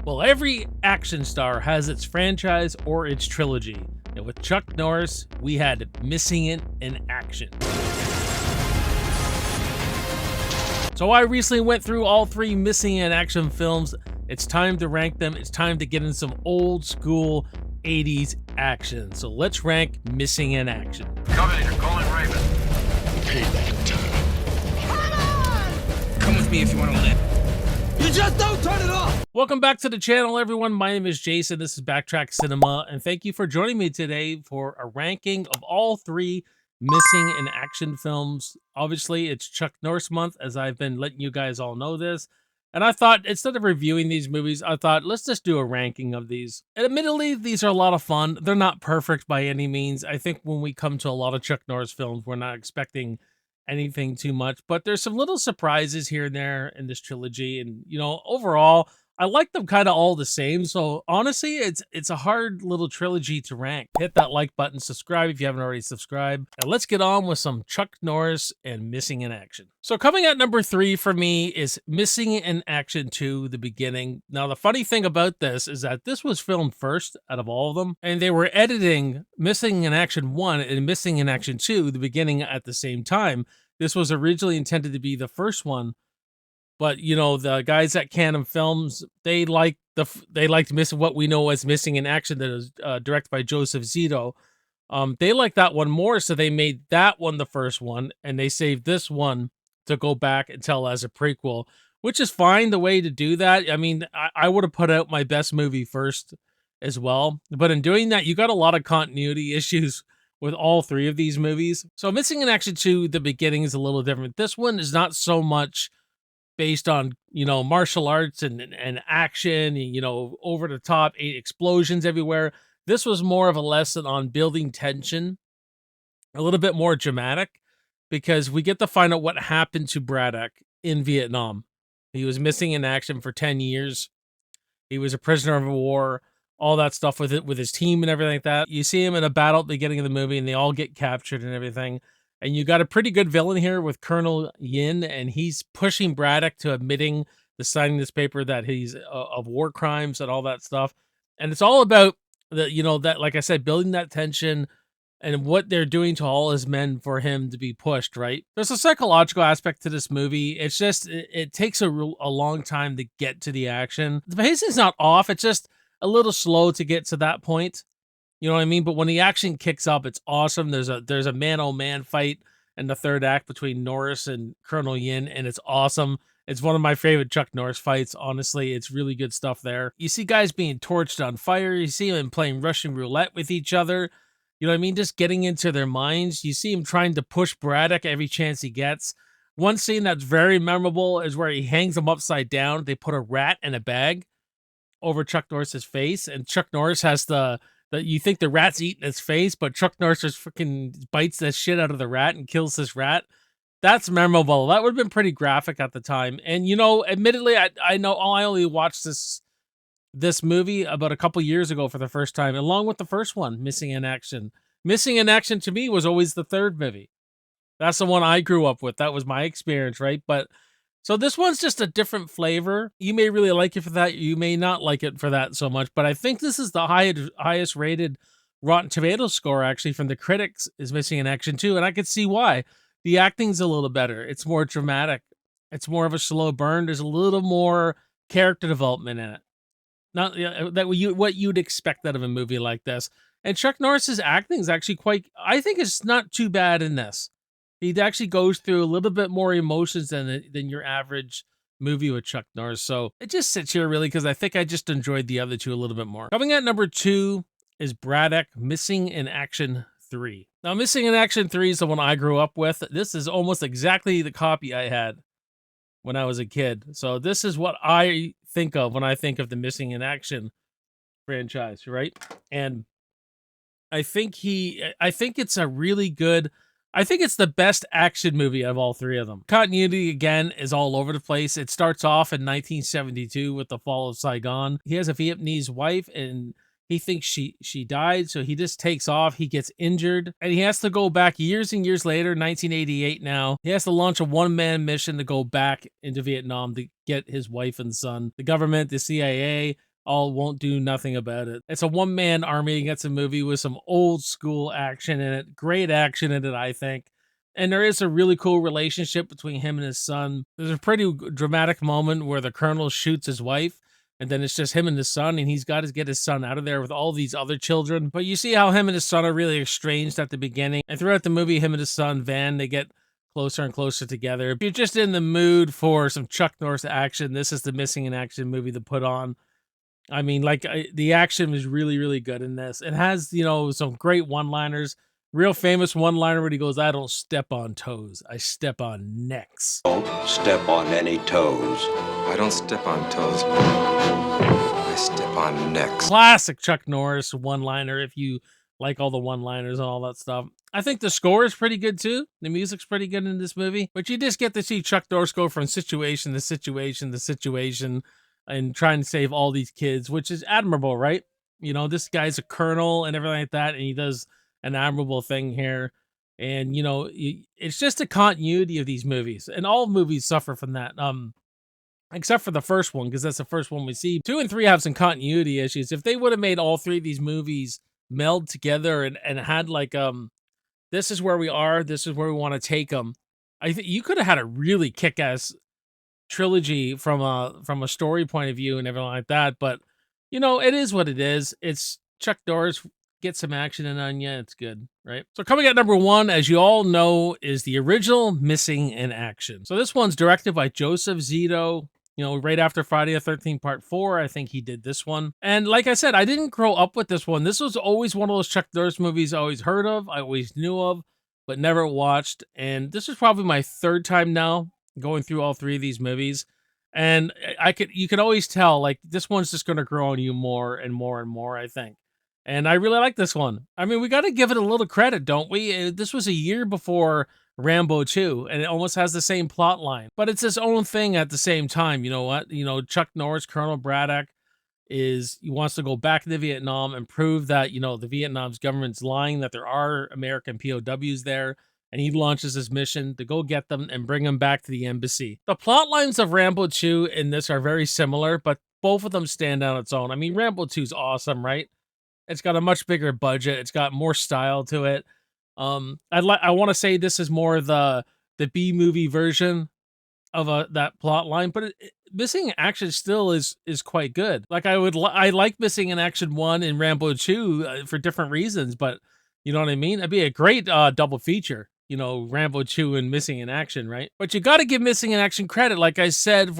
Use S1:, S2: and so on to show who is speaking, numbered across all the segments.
S1: Well, every action star has its franchise or its trilogy. And with Chuck Norris, we had Missing It in Action. So I recently went through all three Missing in Action films. It's time to rank them. It's time to get in some old school 80s action. So let's rank Missing in Action.
S2: Covenant, you're calling Raven.
S3: Payback time.
S4: Come on! Come with me if you want to live. You just don't turn it off!
S1: Welcome back to the channel, everyone. My name is Jason. This is Backtrack Cinema, and thank you for joining me today for a ranking of all three Missing in Action films. Obviously, it's Chuck Norris month, as I've been letting you guys all know this. And I thought, instead of reviewing these movies, I thought, let's just do a ranking of these. And admittedly, these are a lot of fun. They're not perfect by any means. I think when we come to a lot of Chuck Norris films, we're not expecting anything too much, but there's some little surprises here and there in this trilogy. And, you know, overall, I like them kind of all the same. So honestly, it's a hard little trilogy to rank. Hit that like button, subscribe if you haven't already subscribed. And let's get on with some Chuck Norris and Missing in Action. So coming at number 3 for me is Missing in Action 2, The Beginning. Now, the funny thing about this is that this was filmed first out of all of them, and they were editing Missing in Action 1 and Missing in Action 2, The Beginning, at the same time. This was originally intended to be the first one, but you know, the guys at Canon Films, they liked what we know as Missing in Action, that is directed by Joseph Zito. They liked that one more, so they made that one the first one, and they saved this one to go back and tell as a prequel, which is fine, the way to do that. I mean, I would have put out my best movie first as well, but in doing that, you got a lot of continuity issues with all three of these movies. So Missing in Action 2, The Beginning, is a little different. This one is not so much based on, you know, martial arts and action, you know, over the top, explosions everywhere. This was more of a lesson on building tension, a little bit more dramatic, because we get to find out what happened to Braddock in Vietnam. He was missing in action for 10 years. He was a prisoner of war, all that stuff with his team and everything like that. You see him in a battle at the beginning of the movie, and they all get captured and everything. And you got a pretty good villain here with Colonel Yin, and he's pushing Braddock to admitting the signing this paper that he's of war crimes and all that stuff. And it's all about the, you know, that, like I said, building that tension and what they're doing to all his men for him to be pushed, right? There's a psychological aspect to this movie. It's just, it takes a long time to get to the action. The pacing's not off. It's just a little slow to get to that point. You know what I mean? But when the action kicks up, it's awesome. There's a man-on-man fight in the third act between Norris and Colonel Yin, and it's awesome. It's one of my favorite Chuck Norris fights, honestly. It's really good stuff there. You see guys being torched on fire. You see them playing Russian roulette with each other. You know what I mean? Just getting into their minds. You see him trying to push Braddock every chance he gets. One scene that's very memorable is where he hangs him upside down. They put a rat in a bag over Chuck Norris's face, and Chuck Norris has you think the rat's eating his face, but Chuck Norris just freaking bites the shit out of the rat and kills this rat. That's memorable. That would have been pretty graphic at the time. And, you know, admittedly, I know I only watched this movie about a couple years ago for the first time, along with the first one, Missing in Action. Missing in Action to me was always the third movie. That's the one I grew up with. That was my experience, right? But so this one's just a different flavor. You may really like it for that. You may not like it for that so much. But I think this is the highest rated Rotten Tomatoes score, actually, from the critics, is Missing in Action 2. And I could see why. The acting's a little better. It's more dramatic. It's more of a slow burn. There's a little more character development in it. Not that what you'd expect out of a movie like this. And Chuck Norris's acting is actually quite, I think it's not too bad in this. He actually goes through a little bit more emotions than your average movie with Chuck Norris. So it just sits here really because I think I just enjoyed the other two a little bit more. Coming at number 2 is Braddock, Missing in Action 3. Now, Missing in Action 3 is the one I grew up with. This is almost exactly the copy I had when I was a kid. So this is what I think of when I think of the Missing in Action franchise, right? And I think it's a really good, I think it's the best action movie out of all three of them. Continuity, again, is all over the place. It starts off in 1972 with the fall of Saigon. He has a Vietnamese wife, and he thinks she died, so he just takes off. He gets injured, and he has to go back years and years later, 1988 now. He has to launch a one-man mission to go back into Vietnam to get his wife and son. The government, the CIA, all won't do nothing about it. It's a one-man army against a movie with some old school action in it. Great action in it, I think. And there is a really cool relationship between him and his son. There's a pretty dramatic moment where the colonel shoots his wife, and then it's just him and his son, and he's got to get his son out of there with all these other children. But you see how him and his son are really estranged at the beginning. And throughout the movie, him and his son, Van, they get closer and closer together. If you're just in the mood for some Chuck Norris action, this is the missing in action movie to put on. I mean, like the action was really, really good in this. It has, some great one-liners. Real famous one-liner where he goes, "I don't step on toes, I step on necks."
S2: Don't step on any toes.
S5: I don't step on toes. I step on necks.
S1: Classic Chuck Norris one-liner if you like all the one-liners and all that stuff. I think the score is pretty good too. The music's pretty good in this movie. But you just get to see Chuck Norris go from situation to situation to situation and trying to save all these kids, which is admirable, right? This guy's a colonel and everything like that, and he does an admirable thing here. And, it's just a continuity of these movies, and all movies suffer from that. Except for the first one, because that's the first one we see. 2 and 3 have some continuity issues. If they would have made all 3 of these movies meld together and had like, this is where we are, this is where we want to take them, I think you could have had a really kick-ass trilogy from a story point of view and everything like that. But it is what it is. It's Chuck Norris. Get some action in on you, it's good, right? So coming at number 1, as you all know, is the original Missing in Action. So this one's directed by Joseph Zito. Right after Friday the 13th Part 4, I think he did this one. And like I said, I didn't grow up with this one. This was always one of those Chuck Norris movies I always heard of, I always knew of, but never watched. And this is probably my 3rd time now going through all 3 of these movies. And you could always tell, like, this one's just going to grow on you more and more and more, I think. And I really like this one. I mean, we got to give it a little credit, don't we? This was a year before Rambo 2, and it almost has the same plot line. But it's its own thing at the same time. You know what? Chuck Norris, Colonel Braddock, he wants to go back to Vietnam and prove that, the Vietnam's government's lying, that there are American POWs there. And he launches his mission to go get them and bring them back to the embassy. The plot lines of Rambo 2 in this are very similar, but both of them stand on its own. I mean, Rambo 2 is awesome, right? It's got a much bigger budget. It's got more style to it. I want to say this is more the B movie version of that plot line, but Missing in Action still is quite good. Like I like Missing in Action 1 and Rambo 2 for different reasons, but you know what I mean? It'd be a great double feature. Rambo 2 and Missing in Action, right? But you got to give Missing in Action credit. Like I said,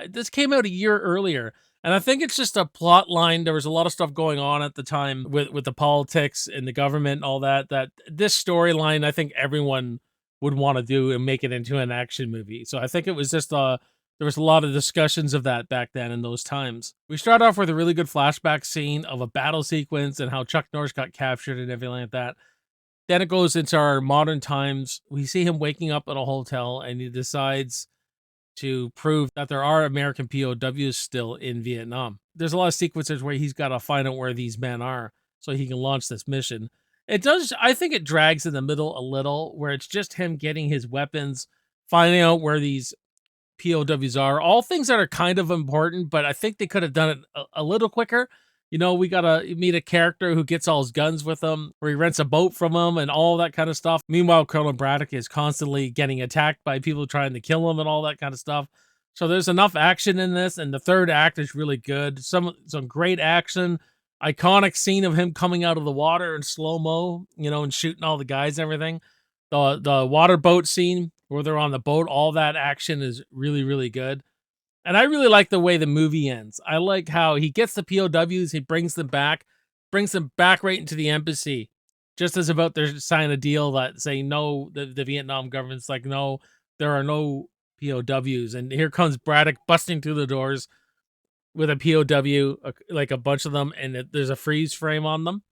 S1: this came out a year earlier. And I think it's just a plot line. There was a lot of stuff going on at the time with the politics and the government and all that this storyline, I think everyone would want to do and make it into an action movie. So I think it was just there was a lot of discussions of that back then in those times. We start off with a really good flashback scene of a battle sequence and how Chuck Norris got captured and everything like that. Then it goes into our modern times. We see him waking up in a hotel and he decides to prove that there are American POWs still in Vietnam. There's a lot of sequences where he's got to find out where these men are so he can launch this mission. I think it drags in the middle a little, where it's just him getting his weapons, finding out where these POWs are, all things that are kind of important, but I think they could have done it a little quicker. We got to meet a character who gets all his guns with him, where he rents a boat from him and all that kind of stuff. Meanwhile, Colonel Braddock is constantly getting attacked by people trying to kill him and all that kind of stuff. So there's enough action in this, and the 3rd act is really good. Some great action, iconic scene of him coming out of the water in slow-mo, and shooting all the guys and everything. The water boat scene where they're on the boat, all that action is really, really good. And I really like the way the movie ends. I like how he gets the POWs, he brings them back right into the embassy, just as about they're signing a deal that saying no, the Vietnam government's like, no, there are no POWs. And here comes Braddock busting through the doors with a POW, like a bunch of them, and there's a freeze frame on them.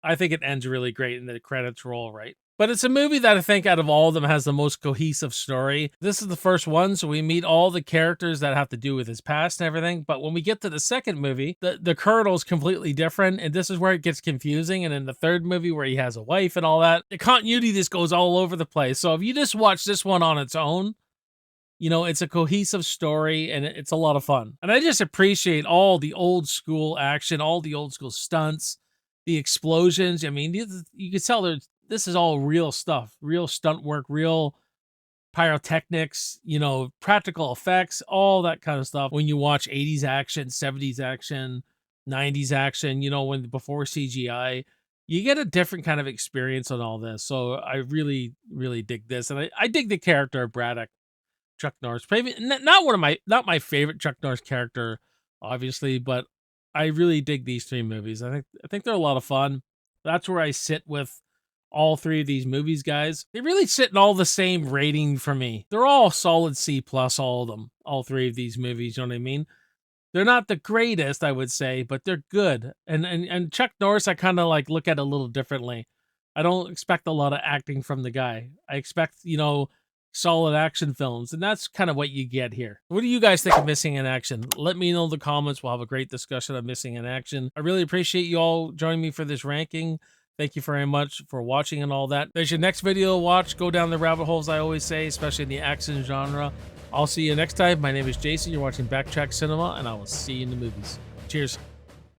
S1: I think it ends really great and the credits roll right. But it's a movie that I think out of all of them has the most cohesive story. This is the first one, so we meet all the characters that have to do with his past and everything. But when we get to the second movie, the colonel's completely different, and this is where it gets confusing. And in the 3rd movie, where he has a wife and all that, the continuity just goes all over the place. So if you just watch this one on its own, You know, it's a cohesive story and it's a lot of fun. And I just appreciate all the old school action, all the old school stunts, the explosions. I mean, you can tell this is all real stuff, real stunt work, real pyrotechnics, you know, practical effects, all that kind of stuff. When you watch 80s action, 70s action, 90s action, you know, when before CGI, you get a different kind of experience on all this. So I really, really dig this. And I dig the character of Braddock, Chuck Norris. Maybe not one of my, not my favorite Chuck Norris character, obviously, but I really dig these three movies. I think they're a lot of fun. That's where I sit with all three of these movies, guys. They really sit in all the same rating for me. They're all solid C plus, all of them. All three of these movies, you know what I mean? They're not the greatest, I would say, but they're good. And Chuck Norris, I kind of like look at a little differently. I don't expect a lot of acting from the guy. I expect, you know, solid action films, and that's kind of what you get here. What do you guys think of Missing in Action? Let me know in the comments. We'll have a great discussion of Missing in Action. I really appreciate you all joining me for this ranking. Thank you very much for watching and all that. There's your next video to watch. Go down the rabbit holes, I always say, especially in the action genre. I'll see you next time. My name is Jason. You're watching Backtrack Cinema, and I will see you in the movies. Cheers.